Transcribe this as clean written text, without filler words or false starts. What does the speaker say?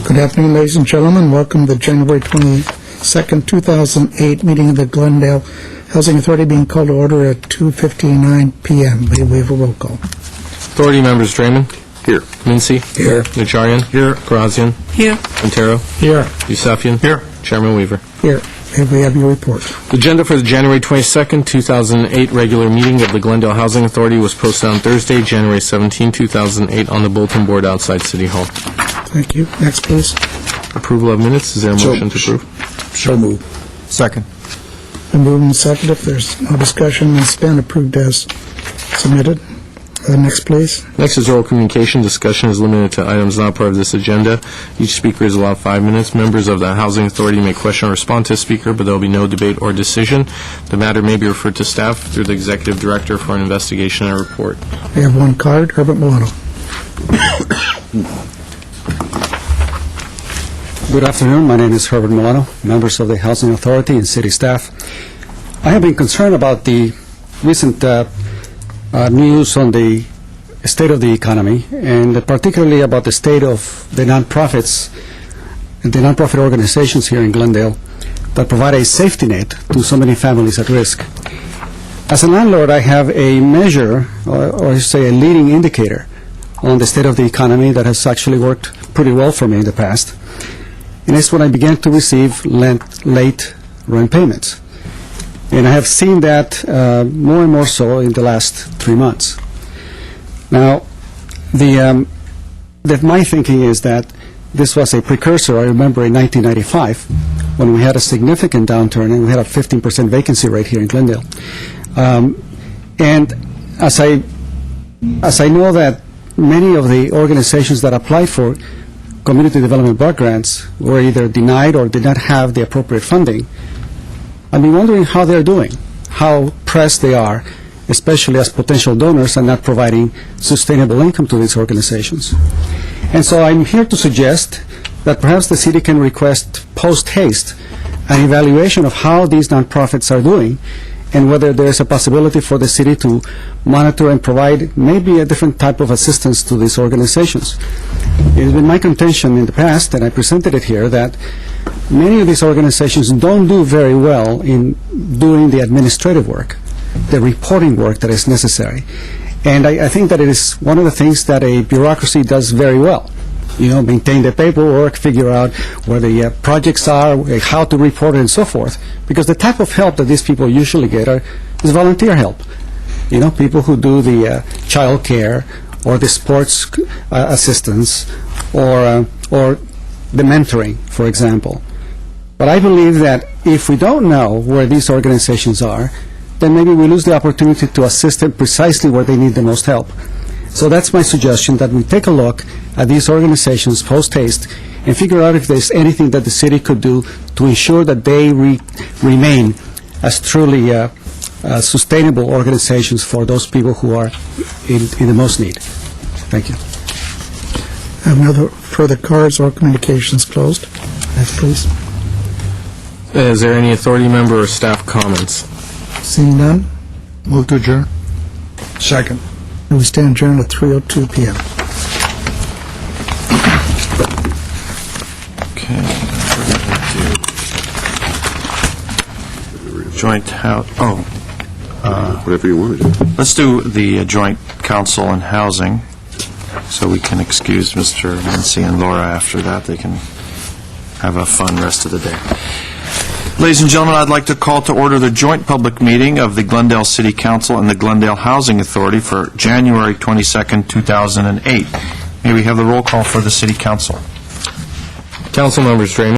Good afternoon, ladies and gentlemen. Welcome to the January 22nd, 2008 meeting of the Glendale Housing Authority, being called to order at 2:59 p.m. We have a roll call. Authority members: Draymond. Here. Mincy. Here. Najarian. Here. Grazian. Here. Quintero. Here. Yusefian. Here. Chairman Weaver. Here. May we have your report? The agenda for the January 22nd, 2008 regular meeting of the Glendale Housing Authority was posted on Thursday, January 17, 2008 on the bulletin board outside City Hall. Thank you. Next, please. Approval of minutes. Is there a motion to approve? So moved. Second. Been moved and seconded. If there's no discussion, it's been approved as submitted. Next, please. Next is oral communication. Discussion is limited to items not part of this agenda. Each speaker is allowed 5 minutes. Members of the Housing Authority may question or respond to a speaker, but there will be no debate or decision. The matter may be referred to staff through the Executive Director for an investigation and report. We have one card. Herbert Milano. Good afternoon. My name is Herbert Milano, members of the Housing Authority and city staff. I have been concerned about the recent news on the state of the economy, and particularly about the state of the nonprofits and the nonprofit organizations here in Glendale that provide a safety net to so many families at risk. As a landlord, I have a measure, or I say a leading indicator, on the state of the economy that has actually worked pretty well for me in the past. And it's when I began to receive late rent payments. And I have seen that more and more so in the last 3 months. Now, my thinking is that this was a precursor. I remember in 1995, when we had a significant downturn and we had a 15% vacancy rate here in Glendale. And as I know that many of the organizations that applied for community development block grants were either denied or did not have the appropriate funding, I've been wondering how they're doing, how pressed they are, especially as potential donors, and not providing sustainable income to these organizations. And so I'm here to suggest that perhaps the city can request post-haste an evaluation of how these nonprofits are doing, and whether there's a possibility for the city to monitor and provide maybe a different type of assistance to these organizations. It has been my contention in the past, and I presented it here, that many of these organizations don't do very well in doing the administrative work, the reporting work that is necessary. And I think that it is one of the things that a bureaucracy does very well. You know, maintain the paperwork, figure out where the projects are, how to report it, and so forth. Because the type of help that these people usually get is volunteer help. You know, people who do the child care or the sports assistance or the mentoring, for example. But I believe that if we don't know where these organizations are, then maybe we lose the opportunity to assist them precisely where they need the most help. So that's my suggestion, that we take a look at these organizations post-haste and figure out if there's anything that the city could do to ensure that they remain as truly sustainable organizations for those people who are in the most need. Thank you. Have no further cards or communications closed. Next, please. Is there any authority member or staff comments? Seeing none, Move to adjourn. second. We stand adjourned at 3:02 p.m. Okay. Joint house, whatever you want to do. let's do the joint council and housing, so we can excuse Mr. Nancy and Laura after that. They can have a fun rest of the day. Ladies and gentlemen, I'd like to call to order the joint public meeting of the Glendale City Council and the Glendale Housing Authority for January 22nd, 2008. May we have the roll call for the City Council? Council members: Draymond.